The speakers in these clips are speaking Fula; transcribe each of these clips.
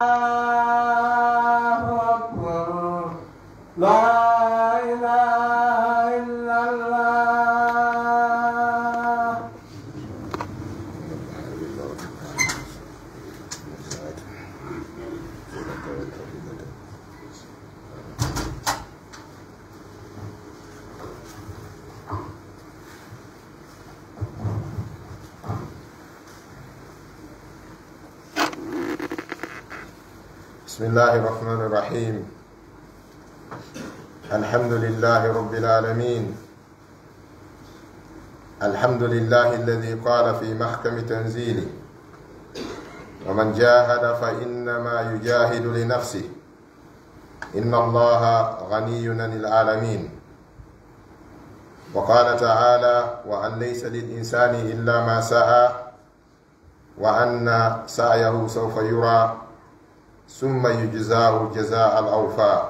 أكبر لا إله إلا الله. بسم الله الرحمن الرحيم. الحمد لله رب العالمين. الحمد لله الذي قال في محكم تنزيله: ومن جاهد فإنما يجاهد لنفسه إن الله غني عن العالمين. وقال تعالى: وأن ليس للإنسان إلا ما سعى وأن سعيه سوف يرى ثم يجزاه الجزاء الأوفى.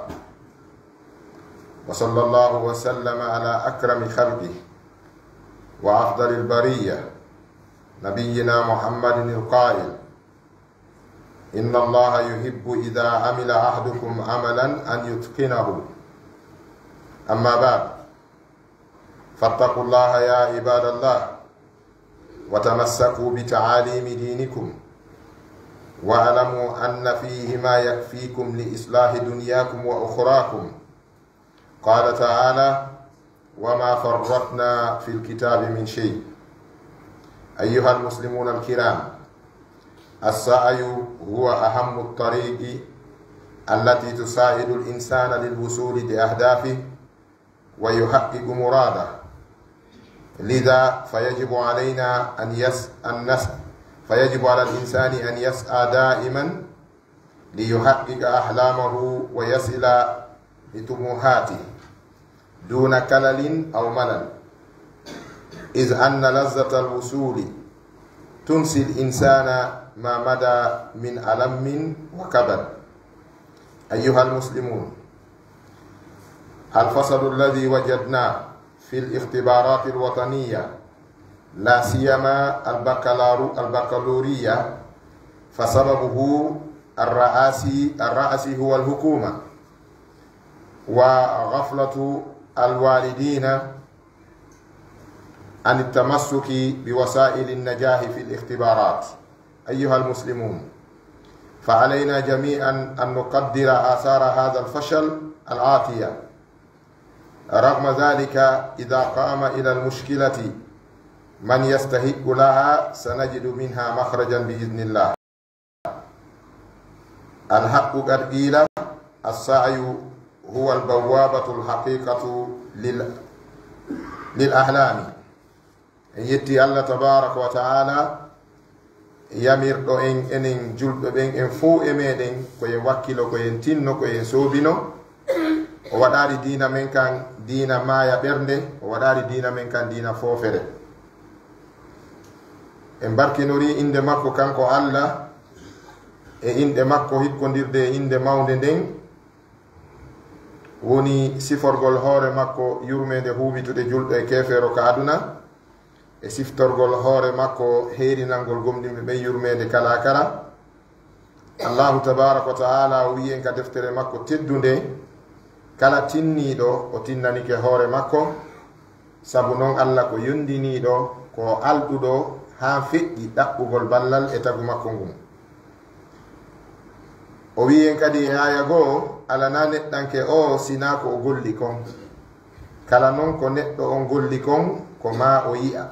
وصلى الله وسلم على أكرم خلقه وأفضل البرية نبينا محمد القائل: إن الله يحب إذا عمل أحدكم عملا أن يتقنه. أما بعد، فاتقوا الله يا عباد الله، وتمسكوا بتعاليم دينكم، واعلموا أن فيه ما يكفيكم لإصلاح دنياكم وأخراكم. قال تعالى: وما فرطنا في الكتاب من شيء. أيها المسلمون الكرام، السعي هو أهم الطريق التي تساعد الإنسان للوصول لأهدافه ويحقق مراده. لذا فيجب على الإنسان أن يسعى دائما ليحقق أحلامه ويصل لطموحاته دون كلل أو ملل، إذ أن لذة الوصول تنسي الإنسان ما مدى من ألم وكبد. أيها المسلمون، الفصل الذي وجدناه في الاختبارات الوطنية، لا سيما البكالوريا، فسببه الرئاسي هو الحكومة وغفلة الوالدين عن التمسك بوسائل النجاح في الاختبارات. أيها المسلمون، فعلينا جميعا أن نقدر آثار هذا الفشل العاتية. رغم ذلك، إذا قام إلى المشكلة من يستحق لها سنجد منها مخرجا بإذن الله. الحق قد قيل: السعي هو البوابة الحقيقة للأحلام. يتي الله تبارك وتعالى يمير دو en julɓe ɓen en fo e meɗen koyen wakkilo, koyen tinno, koyen soobino. O waɗari diina men kan diina maaya ɓernde, o waɗari diina men kan diina foofere. En barkinori inde makko kanko Allah e inde makko hikkodirde e inde mawnde nden woni siforgol hoore makko yurmede huwitude julɓe e kefeero ka aduna, e siftorgol hoore makko heerinalngol gomɗinɓe ɓen yurmede kala kala. Allahu tabaraka wa taala o wi en ka deftere makko teddunde: kala tinniɗo o tinnanike hoore makko. Sabu noon Allah ko yondiniɗo, ko alɗuɗo ha feƴƴi ɗaɓɓugol ballal e tagu makko ngun. O wi en kadi e aya goo: alana neɗɗanke o sina ko o golli kon, kala noon ko neɗɗo on golli kon ko ma o yi'a.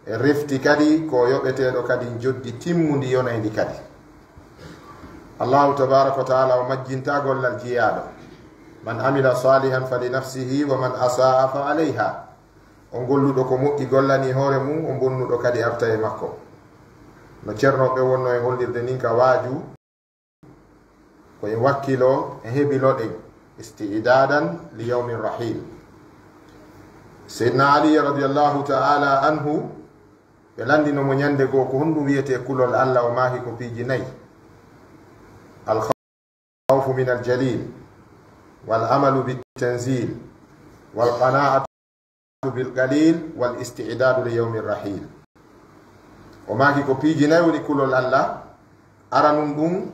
E refti kadi ko yoɓeteɗo kadi joddi timmudi yonaydi kadi. Allahu tabaraka wa taala o majjinta gollal jiyaɗo: man amila salihan fali nafsihi wa man asaa fa alayha. O golluɗo ko moƴƴi gollani hoore mum, o bonnuɗo kadi arta e makko. No ceernoɓe wonno e hollirde nin ka waaju koye wakkilo e heɓiloɗen istidadan li yawmin rahil. Seydina Ali radiallahu ta'ala anhu ɓe landinomo ñande goo ko honɗum wiyete kulol Allah o maahi ko piiji nayi: alkhawfu min aljalil, wal amalu bitanzil, wal qanaatu bilqalil, wal istidadu li yawmi rahil. O maaki ko piiji nayi woni kulol Allah. Aranum ɗum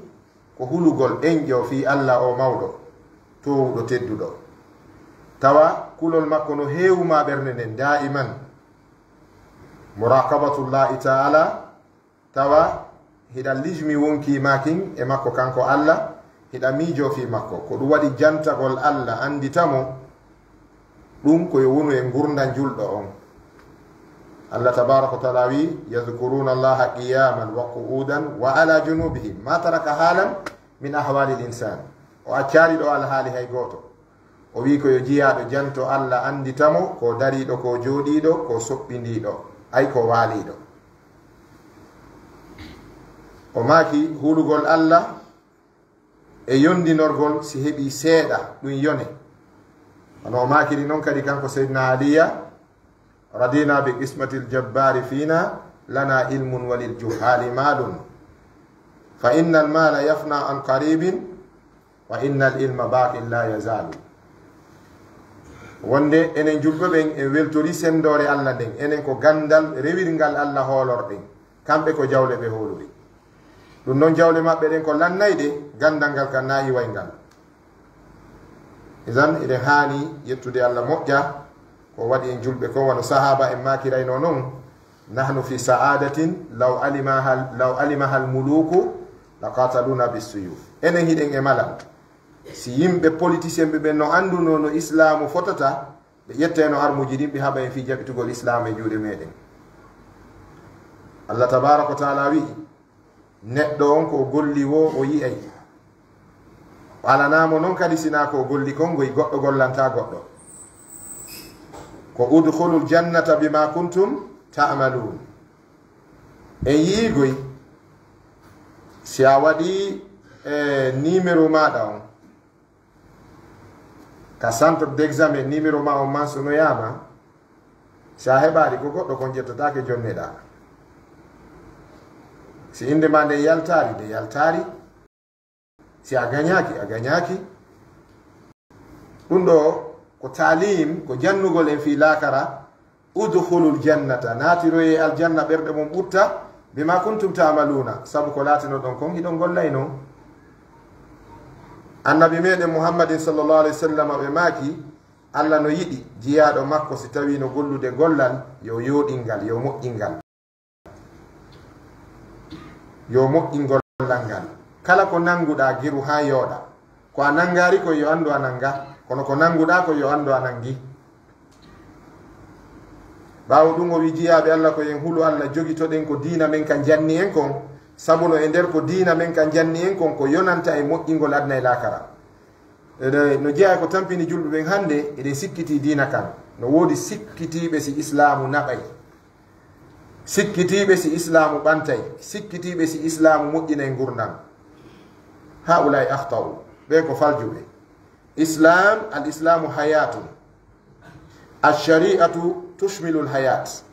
ko hulugol enƴo fi Allah o mawɗo towuɗo tedduɗo tawa kulol makko no heewuma ɓernde nden daiman muraqabatullahi taala tawa hiɗa lijmi wonki makin e makko kanko Allah hiɗa miijo fi makko ko ɗum waɗi jantagol Allah anditamo ɗum koye wonu e gurdan julɗo on Allah tabaraka wa taala wi yadhkuruna allaha qiyaman wa qu'udan wa ala junubihim ma taraka halan min ahwali l insan o accari ɗo alhaali hay goto o wi koyo jiyaɗo janto Allah anditamo ko dariɗo ko jooɗiɗo ko soɓɓindiɗo ay ko waaliɗo o maaki hulugol Allah e yondinorgol si heɓi seeɗa ɗum yone ono o maakiri noon kadi kanko seydna aliya radina bi qismati ljabbari fina lana ilmun walil juhali malun fa inna almala yafna an qaribin wa inna al ilma baqin la yazalu wonde enen julɓe ɓen e weltori sendore Allah nden enen ko gandal rewirgal Allah hoolorɗen kamɓe ko jawle ɓe hooluri ɗum noon jawle maɓɓe ɗen ko lannayde gandal ngal ka nayi wayngal isan eɗen haani yettude Allah moƴƴa ko waɗi en julɓe ko wano sahaba en makirayno noon nahnu fi saadatin law alimaha almuluku la qataluna bissuyuf enen hiɗen e malal si yimɓe politicien ɓe ɓen no anduno no islamu fotata ɓe ƴetteno armuji ɗin ɓe haɓa en fi jaɓitugol islam e juuɗe meɗen Allah tabaraka wa taala wi neɗɗo on ko golli wo o yi'ay o alanamo noon kadi sina ko golli kon goy goɗɗo gollanta goɗɗo ko udkhulul jannata bima kuntum ta'malun en yiigoy si a waɗi numéro maɗa on ka centre d'examen numéro ma on mansonoyama si a heɓaɗi ko goɗɗo kon ƴettatake jonneɗa si inde ma nde yaltari si a gañaki ɗum ɗo ko talim ko jannugol en fi lakara udkhulul jannata naatiroye aljanna ɓerɗe mum ɓutta bima kuntum tamaluna sabu ko laatino ɗon kon hiɗon gollayno annabi meɗen muhammadin sallllahu alayhi wa sallam ɓe maaki Allah no yiɗi jiyaɗo makko si tawi no gollude gollal yo yoɗingal yo moƴƴingal yo moƴƴingol gollal ngal kala ko nanguɗa giru ha yooɗa ko a nangari ko yo andu a nanga kono ko nanguɗa ko yo andu a nangi ɓawo ɗum o wi jiyaɓe Allah ko en hulu Allah jogitoɗen ko diina men ka janni en kon sabu no e nder ko diina men ka janni en kon ko yonanta e moƴƴingol adna e lakara no jeeya ko tampini julɓe ɓen hannde eɗen sikkiti diina kan no woodi sikkitiɓe si islamu naɓay sikkitiɓe si islamu ɓantay sikkitiɓe si islamu moƴƴina e gurdam haulai ahtau ɓe ko faljuɓe islam al islamu hayatun alshari'atu tushmilu lhayat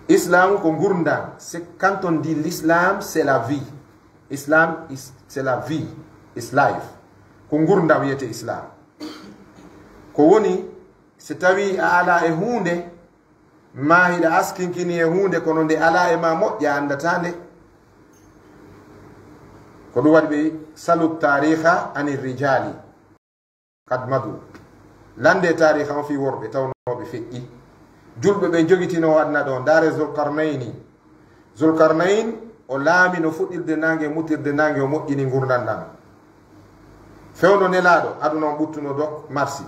islam ko gurdam quand on dit l'islam c'est la vie islam c'est la vie is life ko gurdam wiyete islam ko woni so tawi a ala e hunde ma hiɗa askinkini e hunde kono nde ala e ma moƴƴa andata nde ko ɗum waɗi ɓe salut tariha ani rijali kad madu lande tariha on fi worɓe tawnoɓe feƴƴi julɓe ɓe jogitino waɗna ɗo ndaare zulkarnain o laami no fuɗɗirde nangue mutirde nangue o moƴƴini gurdam ɗam fewno nelaɗo aduna on ɓuttuno do marsi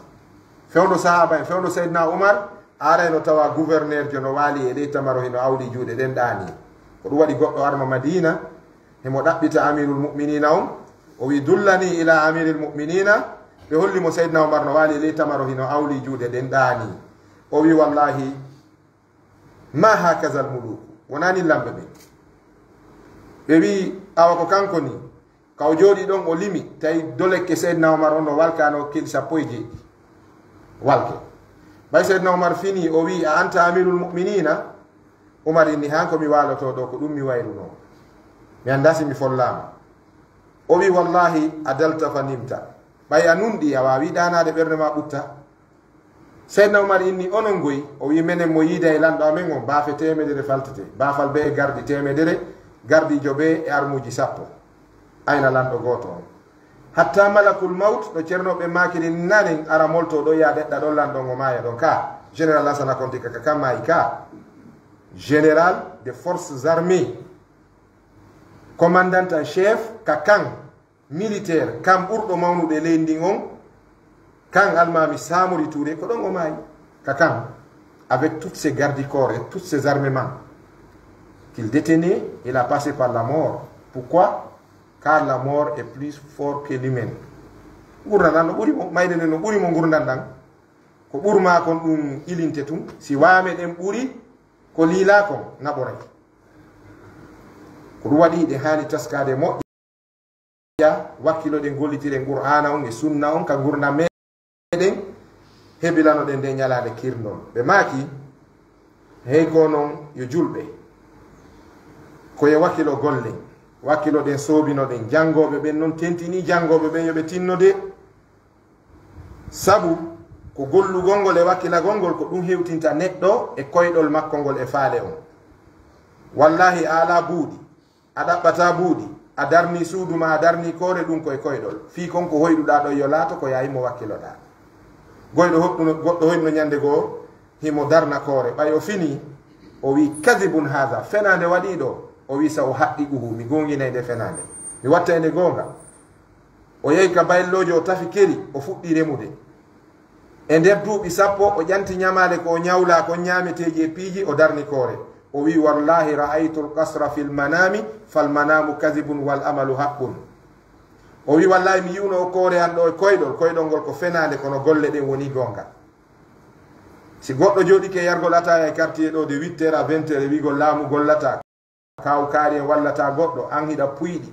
fewno sahaba en fewno seydna oumar arayno tawa gouverneur jo no waali e ɗey tamaro hino awli juuɗe ɗen ɗaani ko ɗum waɗi goɗɗo arma madina himo ɗaɓɓita amirul muminina on o wi dullani ila amiril muminina ɓe hollimo seydna oumar no waali e ɗey tamaro hino awli juuɗe ɗen ɗaani o wi wallahi ma hakasal muluku wonani lamɓe ɓe ɓe wi awa ko kanko ni kaw jooɗi ɗon o limi tawi dolekke seydna oumar on no walkano kil sappo e jeeɗi walke ɓay seydna oumar fini o wi a anta amirul muminina oumar inni han komi waloto ɗo ko ɗum mi wayruno mi anda si mi follama o wi wallahi a dalta fa nimta ɓay a nunɗi a wawi ɗanade ɓerde ma ɓutta seydna oumar inni onon goyi o wi menen mo yiida e lanɗo amen on baafe temedere faltete baafal be e gardi temedere gardijo be e armuji sappo ayna lanɗo goto on hatta malakul maut ɗo ceernoɓe makiri nanen ara molto ɗo ya ɗeɗɗa ɗon lanɗo ngo maya ɗon ka général Lansana Conté kaka kam mayi ka général des forces armées commandant en chef ka kan militaire kam ɓurɗo mawnude ley ndin on kan almami Samori Touré ko ɗon o mayi ka kan avec toutes ses gardes corps et tous ses armements qu'il détenait. Il a passé par la mort. Pourquoi? Car la mort est plus fort que l'humain. Gurnadan no ɓuri mo maydene no ɓuri mo gurdan ɗan ko ɓurma kon ɗum ilinte tum si wame ɗen ɓuri ko liila kon naɓoray ko ɗum waɗi ɗe hani taskade moƴƴa wakkilo ɗen gollitiren qur'ana on e sunna on ka gurna meɗen hebilano ɗen nde ñalade kirndol ɓe maaki hey ko noon yo julɓe koye wakkilo gollen wakkilo ɗen soobino ɗen jangoɓe ɓen noon tentini jangoɓe ɓen yoɓe tinnode sabu ko gollugol ngol e wakkilagol ngol ko ɗum hewtinta neɗɗo e koyɗol makko ngol e faale on wallahi a ala buuɗi a ɗaɓɓata buuɗi a darni suudu ma a darni koore ɗum koye koyɗol fii kon ko hoyɗuɗa ɗo yo laato ko yayimo wakkiloɗa goɗɗo hoyɗuno ñande goo himo darna koore ɓay o fini o wi kadibun hada fenande waɗi ɗo o wi sa o haɗɗi ɓuhu mi gonginayde fenande mi watta ende gonga o yehi ka bayillojo o tafi keri o fuɗɗi remude e nder duuɓi sappo o ƴanti ñamale ko o ñawla ko ñameteji e piiji o darni koore o wi wallahi ra'aytu lkasra fi lmanami falmanamu kadibun wal amalu haqqun o wi wallahi mi yiwno o koore an ɗo e koyɗol ngol ko fenande kono golle ɗen woni gonga si goɗɗo jooɗike yargol ataya e quartier ɗo de 8 heures à 20 heures e wigol laamu gollata kaw kaari en wallata goɗɗo an hiɗa puyɗi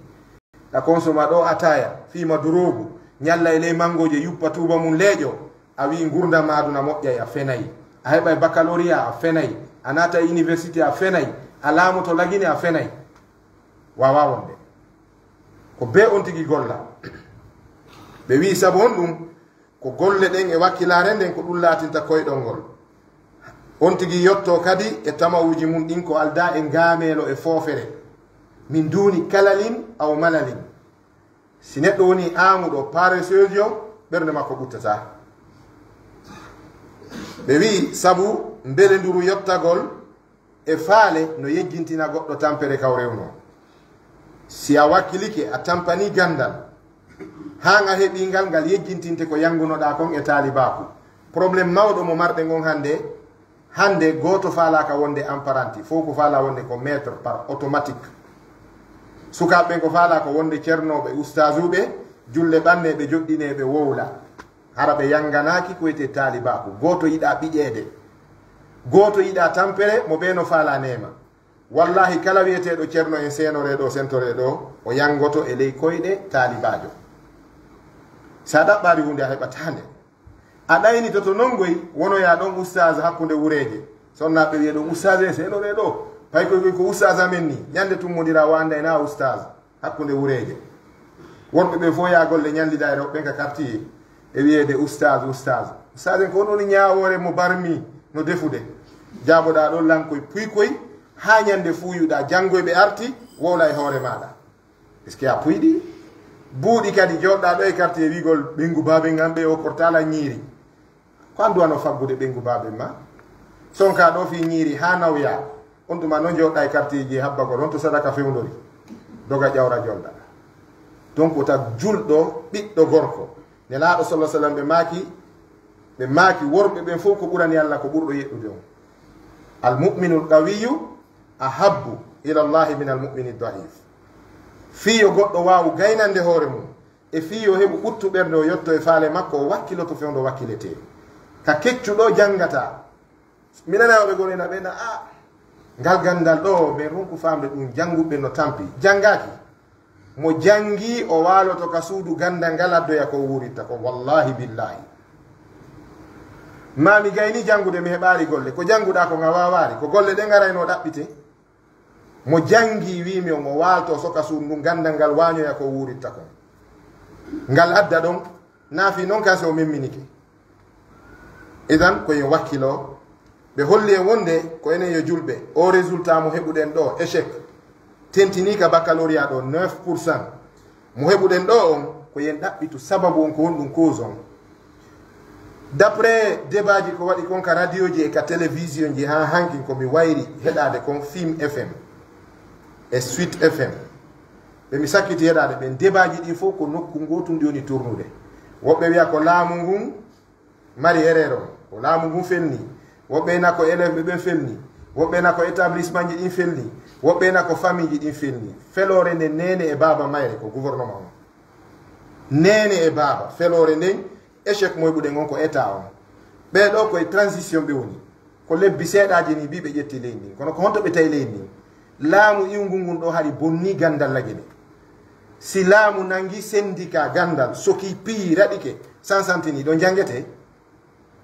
ɗa consoma ɗo ataya fima durogu ñalla e ley mangoje yuppa tuba mum leeƴo a wi gurdam maduna moƴƴay a fenayi a heɓa e baccaloria a fenayi a nata e université a fenayi a laamu to lagine a fenayi wawa wonde ko be on tigi golla ɓe wi sabu on ɗum ko golle ɗen e wakkilare nden ko ɗum laatinta koyɗol ngol on tigi yotto kadi e tamawuji mum ɗin ko alda e gaamelo e foofere min duuni kalalin aw malalin si neɗɗo woni amuɗo paresseuse o ɓernde makko ɓuttata ɓe wi sabu mbele nduru yottagol e faale no yejjintina goɗɗo tampere kaw rewno si a wakkilike a tampani gandal han a heɓingal ngal yejjintinte ko yangunoɗa kon e taalibaku probléme mawɗo mo marɗe gon hande goto falaka wonde apprenti fof ko fala wonde ko maître par automatique sukaɓe ko fala ko wonde ceernoɓe ustasuɓe julle ɓanneɓe joɗɗineɓe wowla hara ɓe yanganaki ko wiyete taalibaku goto yiɗa ɓiƴede goto yiɗa tampere mo ɓe no fala nema wallahi kala wiyeteɗo ceerno en senoreɗo sentoreɗo o yangoto e ley koyɗe taalibajo sa ɗaɓɓari hunde a heɓatande a ɗayni toto non goy wonoya ɗon ustage hakkude wureje sonnaɓe wiye ɗo ustage en senoreɗo pay koy ko ustage amen ni ñande tummodira wandayna ustage hakkude wureje wonɓe ɓe fo ya golle ñallida e rewɓe ka quartier e wiyede ustage en ko woni ñawore mo barmi no defude jaɓoɗa ɗon lankoye puykoy ha ñande fuuyuɗa janggoyɓe arti wowla e hoore maɗa est ce que a puyɗi buuɗi kadi joɗɗa ɗo e quartier wigol ɓengu babe ngam ɓe o kortala ñiiri ko anduwano faggude ɓengu babe ma sonka ɗo fi ñiiri ha nawya on tuma noon joɗɗa e quartier ji habbagol on to sadaka fewdori doga ƴawra jolɗa donc o tag julɗo ɓiɗɗo gorko nelaɗo sallah sallam ɓe maaki worɓe ɓen fof ko ɓurani allah ko ɓurɗo yeɗɗude on almuminu lqawiyu ahabbu ila llahi min almumini daif fiyo goɗɗo wawu gaynande hoore mum e fiyo heɓu ɓuttu ɓernde o yetto e faale makko o wakkiloto fewdo wakkilete ka keccuɗo jangata minanayoɓe gonena ɓena a ngal gandal ɗo min ronku famde ɗum janguɓe no tampi jangaki mo jangi o waloto ka suudu gandal ngal addoya ko wuritta ko wallahi billahi mami gayni jangude mi heɓari golle ko janguɗa ko nga wawari ko golle ɗe garayno ɗaɓɓite mo jangi wimi o mo walto soka suudu ndu gandal ngal wañoya ko wuritta kon ngal adda ɗon naafi noon kasi o memminike idan koyen wakkilo ɓe holli en wonde ko enen yo julɓe o résultat mo heɓuɗen ɗo échec tentini ka baccaloria ɗo 9% mo heɓuɗen ɗo on ko yen ɗaɓɓitu sababu on ko wonɗum cause on d'après débat ji ko waɗi kon ka radio ji e ka télévision ji ha hankin komi wayri heɗade kon film fm e suite fm ɓe mi sakkiti heɗade ɓen débat ji ɗi fof ko nokku gotum ɗi woni tournude woɓɓe wiya ko laamu ngun mari erreur on ko laamu ngun felni woɓɓe na ko élève ɓe felni woɓɓe na ko établissement ji ɗin felni woɓɓe na ko famille ji ɗin felni felore nde nene e baba mayre ko gouvernement on nene e baba felore nden échec moyɓuɗen on ko état on ɓeɗo koye transition ɓe woni ko lebbi seeɗaji ni mbi ɓe ƴetti leydi ndin kono ko honto ɓe tawi leydi ndin laamu iwngol ngun ɗo haɗi bonni gandal lagene si laamu nangi syndicat gandal soki piyi raɗike 100 centini ɗo jangete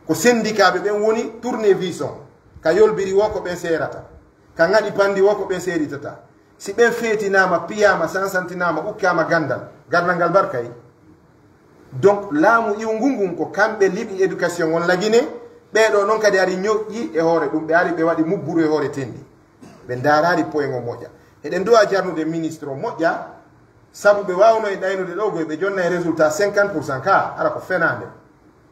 ko syndicat ɓe ɓen woni tournevis on ka yolbiri wo ko ɓen seerata ka ŋaɗi pandi wo ko ɓen seeritata si ɓen feetinama piyama 100 centinama ukkama gandal gardal ngal barkay donc laamu iwngol ngun ko kamɓe liɓi éducation on lagine ɓeɗo noon kadi ari ñoƴƴi e hoore ɗum ɓe ari ɓe waɗi mubburu e hoore tendi ɓe darari point o moƴƴa eɗen duwa jarnude ministre o moƴƴa sabu ɓe wawno e ɗaynude ɗo goye ɓe jonna e résultat 50% ka ara ko fenade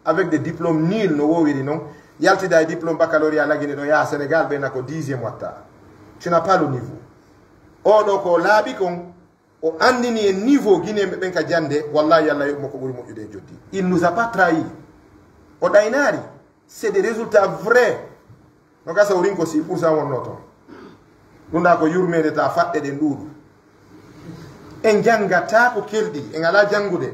avec des diplômes nul no wowiri noon yaltida e diplôme baccalauréat lagine ɗo yaha sénégal ɓe na ko 10e watta tu n'as pas le niveau oɗo ko laaɓi kon o andini e niveau guinéɓe ɓen ka jande wallahi allah yoɓmo ko ɓuuri moƴƴude e joddi il nous a pas trahi o ɗaynari c'est des résultats vrais no gasa o rin ko 6% wonno toon ɗumɗa ko yurmede ta faɗɗe ɗen ɗuuɗu en jangata ko kelɗi en ala jangude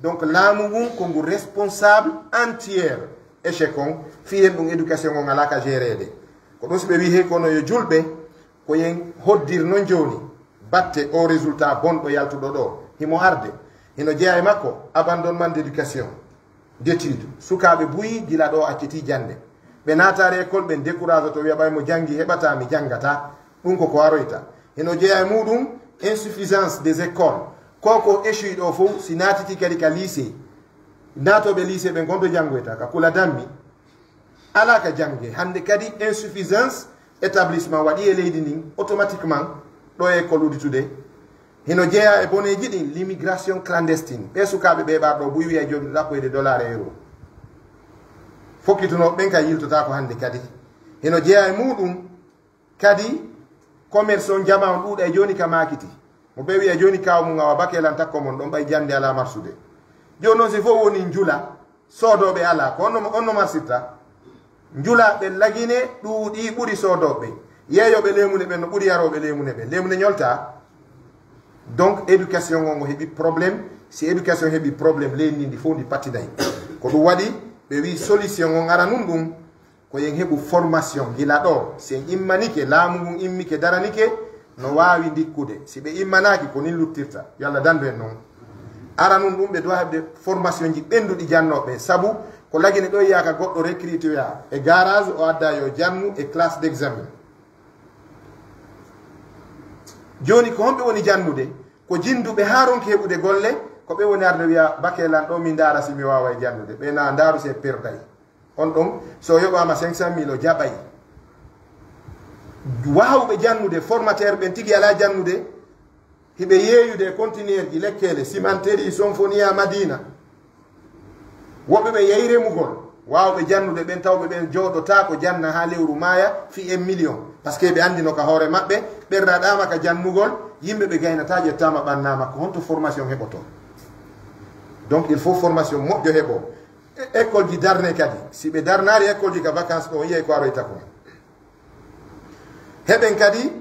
donc laamu ngun ko ngu responsable entiére échec on fiyen ɗum éducation on ala ka gérede ko ɗum so ɓe wi hey kono yo julɓe ko yen hoddir noon joni batte o résultat bonɗo yaltuɗo ɗo himo arde hino jeeya e makko abandonnement d' éducation d' étude sukaɓe buyi gila ɗo acciti jande ɓe natare école ɓe décourage to wiya ɓay mo jangi heɓata mi jangata ɗum koko waroyta hino jeeya e muɗum insuffisance des écoles koko échoui ɗo fof si natiti kadi ka lycée natoɓe lycée ɓe gonto jangoyta ka kula dammi ala ka jangue hande kadi insuffisance établissement waɗi e leydi ndin automatiquement ɗo e école uditude hino jeeya e boneji ɗin l'immigration clandestine ɓe sukaɓe ɓe ɓarɗo buy wiya joni ɗaɓɓoyde dollar e euro fokkitunoɓe ɓen ka yiltota ko hande kadi hino jeeya e muɗum kadi commerce on jama on ɗuuɗa e joni ka makiti mo ɓe wiya joni kaw mum awa bakelan takko mon ɗon ɓay jande ala marsude joni noon si fof woni njula sodoɓe ala ko onno marsirta njulaɓe lagine ɗuuɗi ɓuuri sodoɓe yeeyoɓe lemune ɓen no ɓuuri yaroɓe lemune ɓen lemune ñolta donc éducation on o heeɓi probléme si éducation heeɓi probléme leydi ndi fof ndi pattinayi ko ɗum waɗi ɓe wi solution on ara num ɗum ko yen heɓu formation gila ɗo si en immanike laamu ngun immike daranike no wawi dikkude si ɓe immanaki ko nin luttirta yo allah dandu en noon ara num ɗum ɓe dowa heɓde formation ji ɓenduɗi jannoɓe saabu ko lagine ɗo yiyaka goɗɗo recrutoya e garage o adda yo jannu e classe d' examen joni ko honɓe woni jannude ko jinduɓe ha ronki heɓude golle ko ɓe woni arde wiya bakelan ɗo min dara si mi wawa e jannude ɓe na daru se perday on ɗon so yoɓama 500 000 o jaɓay wawɓe jannude formateur ɓen tigui ala jannude hiɓe yeeyude e continuer ji lekkele cimenterie symphonia madina woɓɓe ɓe yeyremugol wawɓe jannude ɓen tawɓe ɓen jooɗota ko janna ha lewru maya fi 1 million par ce que ɓe andino ka hoore maɓɓe ɓerɗaɗama ka jannugol yimɓe ɓe gaynata ƴettama ɓannama ko honto formation heɓoto donc il faut formation moƴƴo heeɓo école ji darne kadi si ɓe darnari école ji ka vacance ɗo yiyay ko aroyta kon heɓen kadi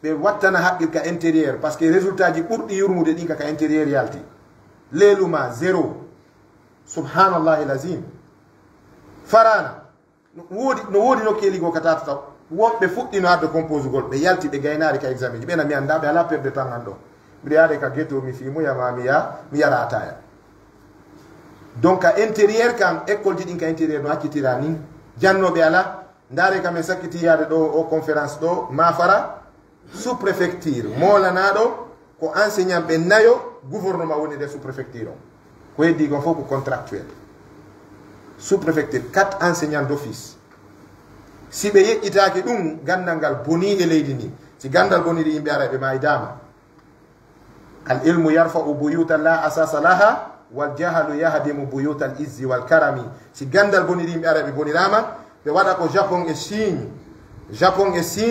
ɓe wattana haqqilka intérieur par ce que résultat ji ɓurɗi yurmude ɗin kaka intérieur yalti leeluma 0 subhanallahi lazim farana no woodi nokkeligo ka tatata woɓɓe fuɗɗino adde composugol ɓe yalti ɓe gaynari ka examen ji ɓena mi anda ɓe ala perde temps an ɗo mbiɗa yaade ka ghetto mi fimuyama mi yara ataya donc ka intérieur kam école ji ɗin ka intérieur no accitira ni jannoɓe ala ndaare kam en sakkiti yaade ɗo o conférence ɗo mafara sous préfecture molanaɗo ko enseignant ɓe nayo gouvernement woni de sous préfecture o ko heddi gon fof ko contractuel sous préfecture 4 enseignants d' office si ɓe yeƴƴitaki ɗum gandal ngal boni e leydi ndi si gandal boniri yimɓe ara ɓe mayi dama العلم يرفع بيوتا لا أساس لها والجهل يهدم بيوت العز والكرم si gandal bonirim arabe bonirama be wada ko Japon e Chine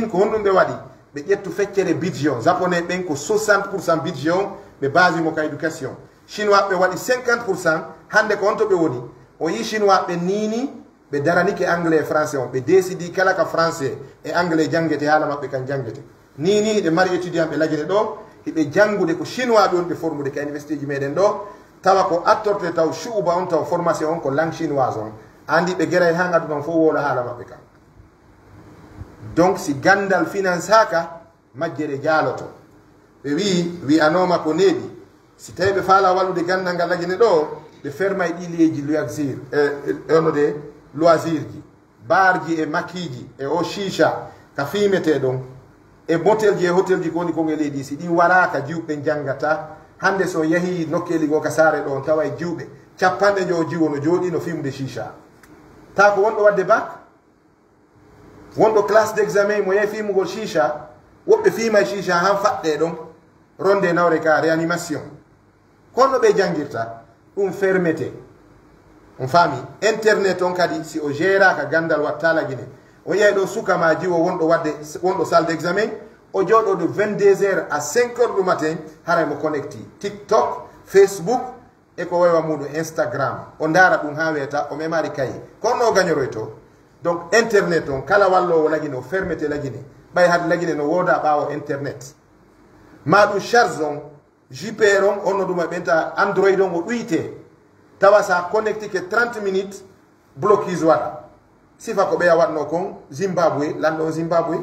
ko hondum be wadi be ƴettu feccere budget japonais ben ko 60% budget be base mo ka education chinois be wadi 50% hande ko onto be woni o yi chinois be nini be daranike anglais et français on be décidi kala ka français et anglais jangete hala mabbe kan jangete nini de mari étudiant be lagine do hibe jangude ko chinois be on be formude ka université ji meden do tawa ko attorte taw shuuba on taw formation on ko langue chinoise on andi be gere hanga dum fo wola hala mabbe kan donc si gandal finance haka majjere jaloto be wi anoma ko needi si tawi be faala wallude gandal ngal lagine do be ferma e ɗileji loisir ono de loisir ji barji e makiji e o shisha ka fimete ɗon e motel ji e hotel ji ko woni konge leydi si ɗi waraka jiwɓe jangata hande so yahi nokkeli go ka saare ɗon tawa e jiwɓe capanɗe jo jiwo no jooɗi no fimde shisha ta ko wonɗo wadde bac wonɗo classe d' examen mo yahi fimugol shisha woɓɓe fima e shisha han faɗɗe ɗon ronde nawre ka réanimation konno ɓe jangirta ɗum fermete on faami internet on kadi si o géraka gandal watta lagine o yeyi ɗo suka ma jiwo wonɗo salle d' examen o jooɗo de 22h à 5h du matin haray mo connecti tiktok facebook e ko waywa muɗum instagram o ndaara ɗum ha wiyata o memari kayi kono o gañoroy to donc internet on kala wallowo lagine o fermete lagine ɓay hade lagine no wooda ɓaawo internet ma ɗum charge on jpr on onno ɗum e ɓenta android on o ɗuyte tawa sa connecti ke 30 minutes blocuse waɗa sifa ko ɓeya waɗno kon zimbabwe lanɗo zimbabwe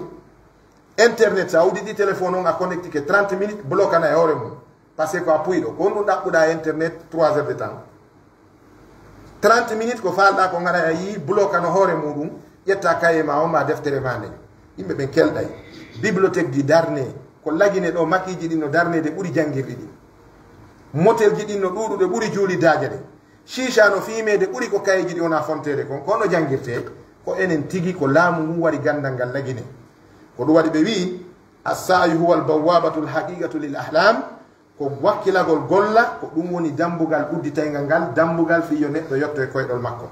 internet sa uɗiɗi téléphone on a connecti ke 30 minutes blocana e hoore mum par ce que ko a puyɗo ko on ɗum ɗaɓɓuɗa internet 3 heures de temps 30 minutes ko falɗa ko gara a yi blocano hoore muɗum ƴetta kaye ma on ma deftere ma nde yimɓe ɓen kelɗay bibliothèque di darne ko lagine ɗo makiji ɗin no darnede ɓuuri jangirɗi ɗi motelji ɗin no ɗuɗuɗe ɓuuri juulidaje ɗe shisha no fimede ɓuuri ko kayeji ɗi wona fontede kon kono jangirte ko enen tigi ko laamu ngu waɗi gandal ngal lagine ko ɗum waɗi ɓe wi assayu huwa albawabatu lhaqiqatu lil ahlam ko wakkilagol golla ko ɗum woni dambugal udditaygal ngal dambugal fi yo neɗɗo yetto e koyɗol makko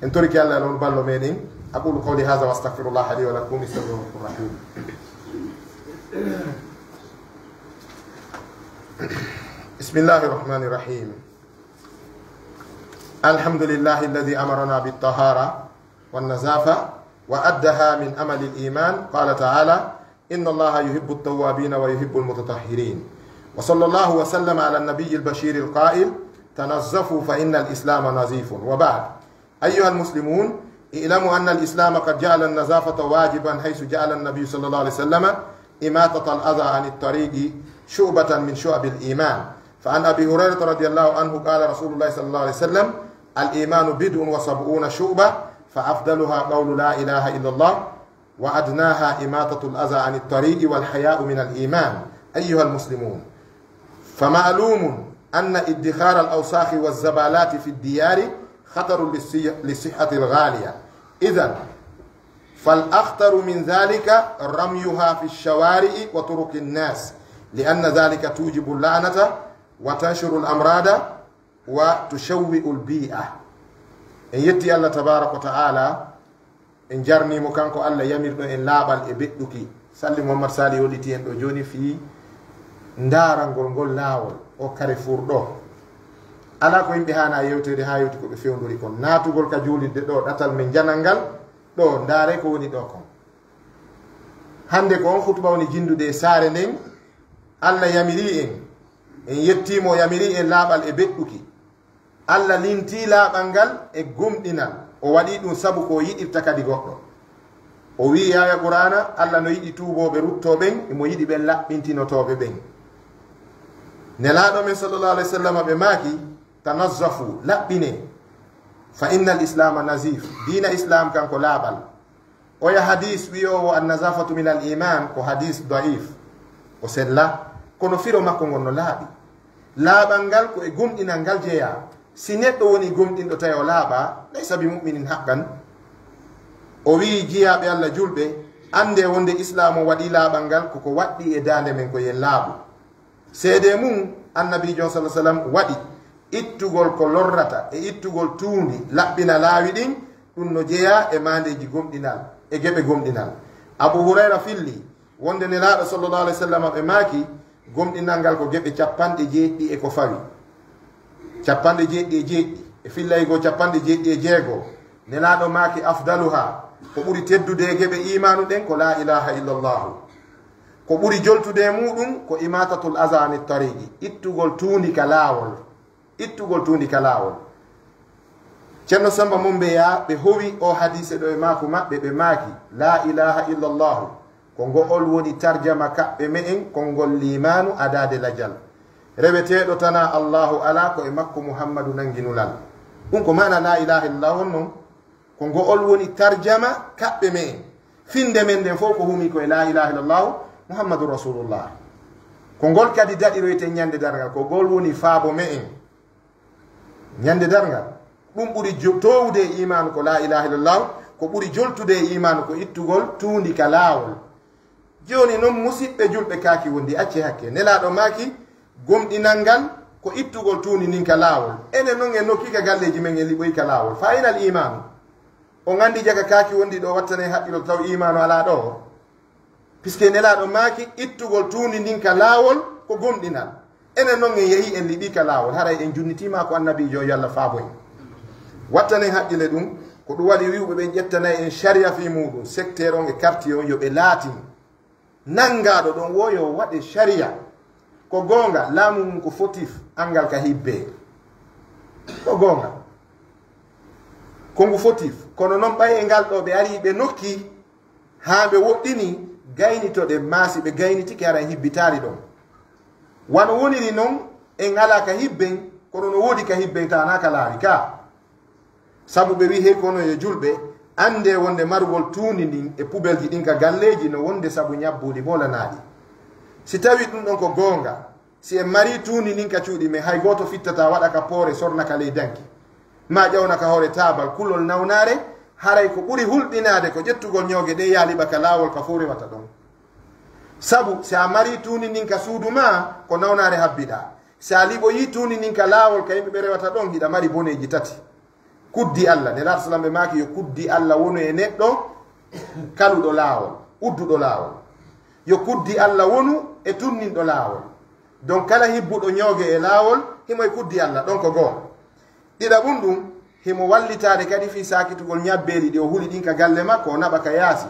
en toriki allah noon ballo meɗen aqulu qawli hadha wa astaghfirullah li wa lakum istaghfiruhu rahim بسم الله الرحمن الرحيم الحمد لله الذي أمرنا بالطهارة والنزافة وأدها من أمل الإيمان قال تعالى إن الله يحب التوابين ويحب المتطهرين وصلى الله وسلم على النبي البشير القائل تنظفوا فإن الإسلام نظيف وبعد أيها المسلمون اعلموا أن الإسلام قد جعل النظافة واجبا حيث جعل النبي صلى الله عليه وسلم إماتة الأذى عن الطريق شعبة من شعب الإيمان فعن أبي هريرة رضي الله عنه قال رسول الله صلى الله عليه وسلم الإيمان بدء وسبعون شعبة فأفضلها قول لا إله إلا الله وأدناها إماتة الأذى عن الطريق والحياء من الإيمان أيها المسلمون فمعلوم أن ادخار الأوساخ والزبالات في الديار خطر للصحة الغالية إذن فالأخطر من ذلك رميها في الشوارع وطرق الناس لأن ذلك توجب اللعنة وتنشر الأمراض وتشوئ البيئة إن يتي الله تبارك وتعالى إن جرني مكانكو الله يمير إن لابل إبئتك سلم محمد صالح ولتي أن جوني في ndaarangol ngol laawol o Carrefour ɗo ala ko yimɓe hana yewtede ha yewti ko ɓe fewndori kon naatugol ka juulidde ɗo ɗatal men janal ngal ɗo ndaare ko woni ɗo kon hande ko on hutuba woni jindude e saare nden Allah yamiri en yettimo yamiri en laaɓal e beɗɗuki Allah linti laaɓal ngal e gumɗinal o waɗi ɗum sabu ko yiɗirta kadi goɗɗo o wi aya qur'ana Allah no yiɗi tuuboɓe ruttoɓen emo yiɗi ɓen laɓɓintinotoɓe ɓen nelaɗo men sallallahu alayhi wa sallam ɓe maaki tanazzafu laɓɓine fa inna al islama nazif dina islam kanko laaɓal oya hadis wiyowo annazafatu min al iman ko hadis daif o sella kono firo makko ngon no laaɓi laaɓal ngal ko e gumɗinal ngal jeeya si neɗɗo woni gumɗinɗo tawi o laaɓa laysa bi muminin haqqan o wi jiyaɓe Allah julɓe ande wonde islam o waɗi laaɓal ngal koko waɗɗi e dande men ko yen laaɓu seede mum annabijo sallallahu alaihi wasallam waɗi ittugol ko lorrata e ittugol tuundi laɓɓina laawi ɗin ɗum no jeeya e mandeji gomɗinal e geɓe gomɗinal. Abu Hurayra filli wonde nelaaɗo sallallahu alaihi wasallam ɓe maaki gomɗinal ngal ko geɓe 70 e ko fawi 70 e fillaygo 70 nelaaɗo maaki afdaluha ko ɓuri teddude e geɓe imanu ɗen ko la ilaha illallahu, ko ɓuri joltude e muɗum ko imatatul aza ani tariqi, ittugol tuundi ka laawol, ittugol tuundi ka laawol. Ceerno Samba Mombeya ɓe howi o hadise ɗo e maako maɓɓe ɓe maaki la ilaha illallahu ko ngo'ol woni tarjama kaɓɓe me'en konngol limanu adade lajal, reweteɗo tana allahu ala ko e makko muhammadu nanginulal. ɗum ko mana la ilaha illallah on noon ko ngo'ol woni tarjama kaɓɓe me'en, finde men nden fof ko humi koye la ilaha illallahu muhammadu rasulullah. ko ngol kadi daɗiroyte ñande dargal ko ngol woni faabo me'en ñande dargal. ɗum ɓuri towude e imanu ko la ilaha illallah, ko ɓuri joltude e imanu ko ittugol tuundi ka laawol. joni noon musidɓe julɓe kaaki wondi acce hakke nelaɗo maaki gomɗinal ngal ko ittugol tuundi nin ka laawol. enen noon en nokkika galleji men en liɓoyi ka laawol fayinal imanu. o gandi jaga kaaki wondi ɗo wattane haqqilo taw imanu ala ɗo, puisque nelaɗo maaki ittugol tuundi ndin ka laawol ko gomɗinal. enen noon en yeehi en liɓi ka laawol haray en junnitima ko annabijo yo Allah faaboy wattane haqqile ɗum ko ɗum waɗi wiwɓe ɓen ƴettanayi en sharia fi muɗum secteur on e quartier on yoɓe laatin nangaɗo ɗon woyo waɗe sharia ko gonga laamu mum ko fotif angal ka hibbe ko gonga kongu fotif. kono noon ɓay e ngal ɗo ɓe ari ɓe nokki ha ɓe woɗɗini gaynitoɗe maasi ɓe gaynitiki ara hibbitari ɗon wano woniri noon en ala ka hibben kono no woodi ka hibben tana ka laawi ka sabu ɓe wi hey kono yo julɓe ande wonde margol tuundi ndin e pubelji ɗin ka galleji no wonde sabu ñabbuɗi molanaɗi. si tawi ɗum ɗon ko gonga, si en mari tuundi ndin ka cuuɗi men hay goto fittata waɗa ka poore sorna ka ley danki ma ƴawna ka hoore tabal kulol nawnare haray ko ɓuri hulɓinade ko ƴettugol ñooge ɗe yaaliɓa ka laawol ka fo rewata ɗon. sabu si a mari tuundi ndin ka suudu ma ko nawnare habbiɗa, si a liɓoyi tuundi ndin ka laawol ka yimɓe ɓe rewata ɗon hiɗa mari boneji tati. kuddi Allah ne rasul ɓe maaki yo kuddi Allah wonu e neɗɗo kaluɗo laawol udduɗo laawol, yo kuddi Allah wonu e tunninɗo laawol. donc kala hibbuɗo ñooge e laawol himo e kuddi Allah ɗon ko goo. ɗiɗaɓum ɗum himo wallitade kadi fi sakitugol ñabbeeli ɗi o huli ɗin ka galle makko o naɓa ka yaasi.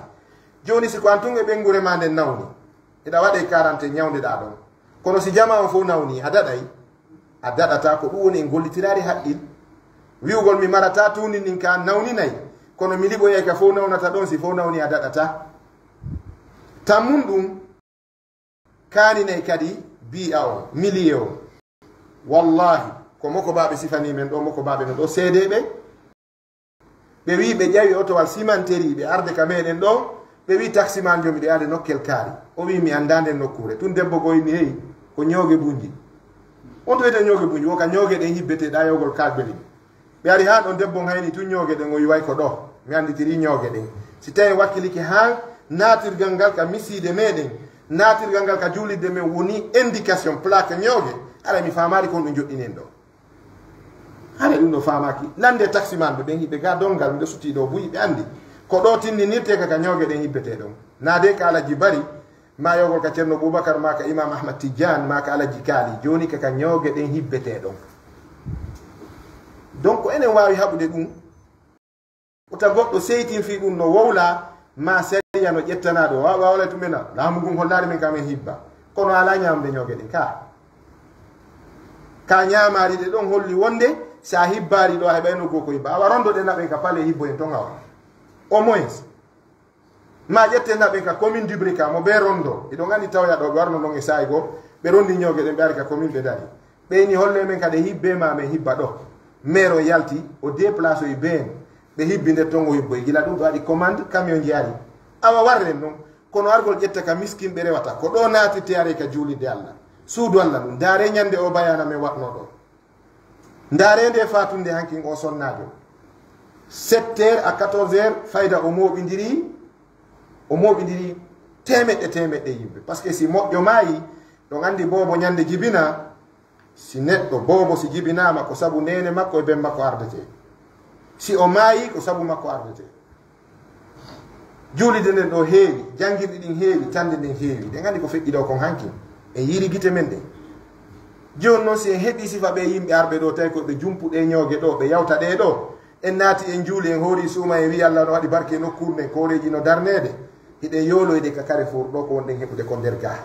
joni si ko an tun e ɓengure ma nden nawni eɗa waɗe 40 ñawdeɗa ɗon, kono si jama o fof nawni a daɗay a daɗata. ko ɗum woni en gollitirade haqqil wiwgol mi marata tuundi ndin ka nawninayi kono mi liɓoyay ka fof nawnata ɗon, si fof nawni a daɗata. tammum ɗum kaninayi kadi bi'a o miliye o wallahi ko moko baɓe sifani men ɗo moko baɓe men ɗo seedeɓe ɓe wi ɓe ƴawi otowal simanteri ɓe arde ka meɗen ɗo ɓe wi taximan jomi ɗe ade nokkel kaari o wi mi anda nden nokkure tun debbo goyni heyi ko ñooge bunji on to wiyete ñooge bunji woka ñooge ɗen hibbeteɗa yogol kalbeli ɓe ari ha ɗon debbo hayni tun ñooge ɗen o yiway ko ɗo mi anditiri ñooge ɗen. si tawi wakkiliki ha natirgal ngal ka miside meɗen natirgal ngal ka juulidde men woni indication plaque ñooge ara mi famari kon ɗum joɗɗinen ɗo hara ɗum ɗo famaki lande taximan ɓe ɓen hiɓe ga dongal ɓe sutti ɗo buyi ɓe andi ko ɗo tinninirte kaka ñooge ɗen hibbete ɗon naade ka alaji bari ma yogol ka ceerno boubacar ma ka imam ahmad tidiane ma ka alaji kaali joni kaka ñooge ɗen hibbete ɗon. donc ko enen wawi haɓude ɗum ota goɗɗo seytin fi ɗum no wowla ma seria no ƴettanaɗo wawla tumena laamu ngun hollade men kamen hibba kono ala ñamde ñooge ɗen ka ñamari ɗe ɗon holli wonde sa hibbari ɗo heɓayno goo ko hibba awa rondo ɗe naɓen ka paale hibbo en ton awa au moins ma ƴette naɓen ka commune dubrika mo ɓe rondo eɗon andi tawya ɗo ɓe warno ɗon e sayi goo ɓe rondi ñooge ɗen ɓe ari ka commune ɓe dari ɓeyni holle men kade hibbe ma men hibba ɗo maire o yalti o déplace o e been ɓe hibbi nder ton o hibbo e gila ɗum ɗo waɗi commande camion jiyaari awa warren noon kono argol ƴetta ka miskin ɓe rewata ko ɗo natirte are ka juulidde Allah suudu Allah ɗum ndaare ñande o bayana men waɗno ɗo ndaare nde fatunde hankin o sonnajo 7 heures à 14 heures fayda o moɓidiri temeɗɗe yimɓe par ce que si moƴƴo maayi ɗon andi bobo ñande jibina si neɗɗo bobo si jibinama ko sabu nene makko e ben makko ardete si o maayi ko sabu makko ardete juulide nden ɗo heewi jangirɗi ɗin heewi tande ɗin heewi ɗen andi ko feƴƴi ɗo kon hanki e yiri gite men ɗe joni noon si en heeɓi sifa ɓe yimɓe arɓe ɗo tawi koɓe jumpuɗe ñoogue ɗo ɓe yawta ɗe ɗo en naati en juuli en hoori suuma en wi Allah no waɗi barke nokkuure nden koreji no darnede hiɗen yoloyde ka kare for ɗo ko wonɗen heɓude ko nder gaa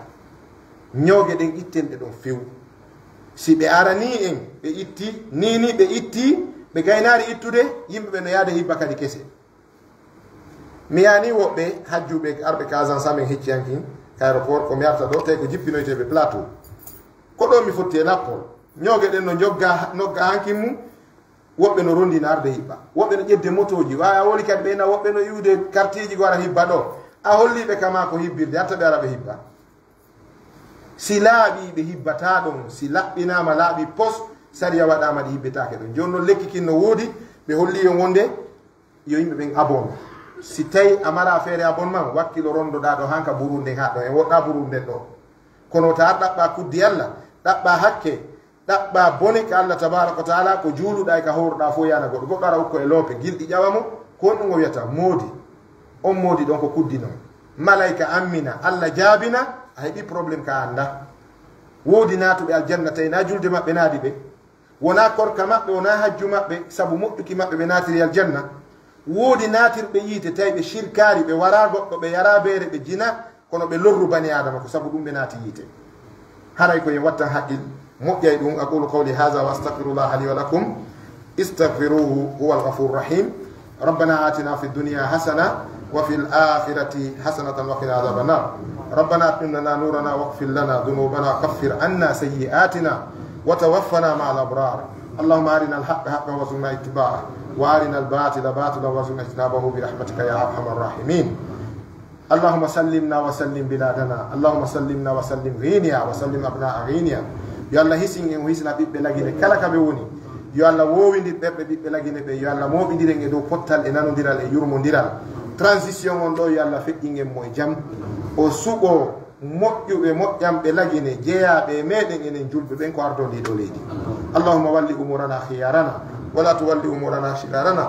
ñoogue ɗen itten ɗe ɗon few si ɓe arani en ɓe itti nini ɓe itti ɓe gaynari ittude yimɓe ɓe no yaada hibba kadi kese mi yani woɓɓe hajjuɓe arɓe Casamance amen hecciyanki ka aéroport ko mi arta ɗo tawi ko jippinoyteɓe plateau ko ɗo mi fotti e lappol ñoogue ɗen no nogga hankin mum woɓɓe no rondina arde hibba woɓɓe no ƴedde motoji a woli kadi ɓeyna woɓɓe no iwde quartier ko wara hibba ɗo a holliɓe kama ko hibbirde hatta ɓe ara ɓe hibba si laaɓi ɓe hibbata ɗon si laɓɓinama laaɓi pos sariya waɗama ɗi hibbetake ɗon joni noon lekki kin no woodi ɓe holli yo wonde yo yimɓe ɓen abon si tawi a mara feere abonnement wakkilo rondoɗa ɗo hanka ɓuru nden ha ɗo en woɗɗa ɓuru nden ɗo kono ta ɗaɓɓa kuddi Allah ɗaɓɓa hakke ɗaɓɓa bone ka Allah tabaraka wa taala ko juuluɗa e ka howruɗa fo yana goɗɗo goɗɗo ara ukko e loope gilɗi ƴawamo ko on ɗum o wiyata moodi on moodi ɗon ko kuddi noon malayka ammina Allah jaabina a heɓi probléme ka anda woodi naatuɓe aljanna tawi na julde maɓɓe naadi ɓe wona korka maɓɓe wona hajju maɓɓe sabu moƴƴuki maɓɓe ɓe naatiri aljanna woodi naatirɓe yiite tawi ɓe shirkari ɓe wara goɗɗo ɓe yara beere ɓe jina kono ɓe lorru bani adama ko sabu ɗum ɓe naati yiite haray ko en wattan haqqil moƴƴay ɗum aqulu qawli hadha wa astaghfirullah li wa lakum istaghfiruhu huwa al-ghafurur rahim ربنا آتنا في الدنيا حسنة وفي الآخرة حسنة وقنا عذاب النار ربنا أتمم لنا نورنا واغفر لنا ذنوبنا وكفر عنا سيئاتنا وتوفنا مع الأبرار اللهم أرنا الحق حقا وارزقنا اتباعه وأرنا الباطل باطلا وارزقنا اجتنابه برحمتك يا أرحم الراحمين اللهم سلمنا وسلم بلادنا اللهم سلمنا وسلم غينيا وسلم أبناء غينيا يا الله هسين وهسنا بيبلغي كلا كبيوني yo Allah wowindir ɓerɓe ɓiɓɓe lagine ɓe yo Allah moɓidiren e dow pottal e nanodiral e yurmodiral transition on ɗo yo Allah feƴƴingen mo e jaam o suɓo moƴƴuɓe moƴƴamɓe lagine jeeyaɓe e meɗen enen julɓe ɓen ko ardo ndi ɗo leydi allahumma walli umurana khiyarana wala tuwalli umurana shirarana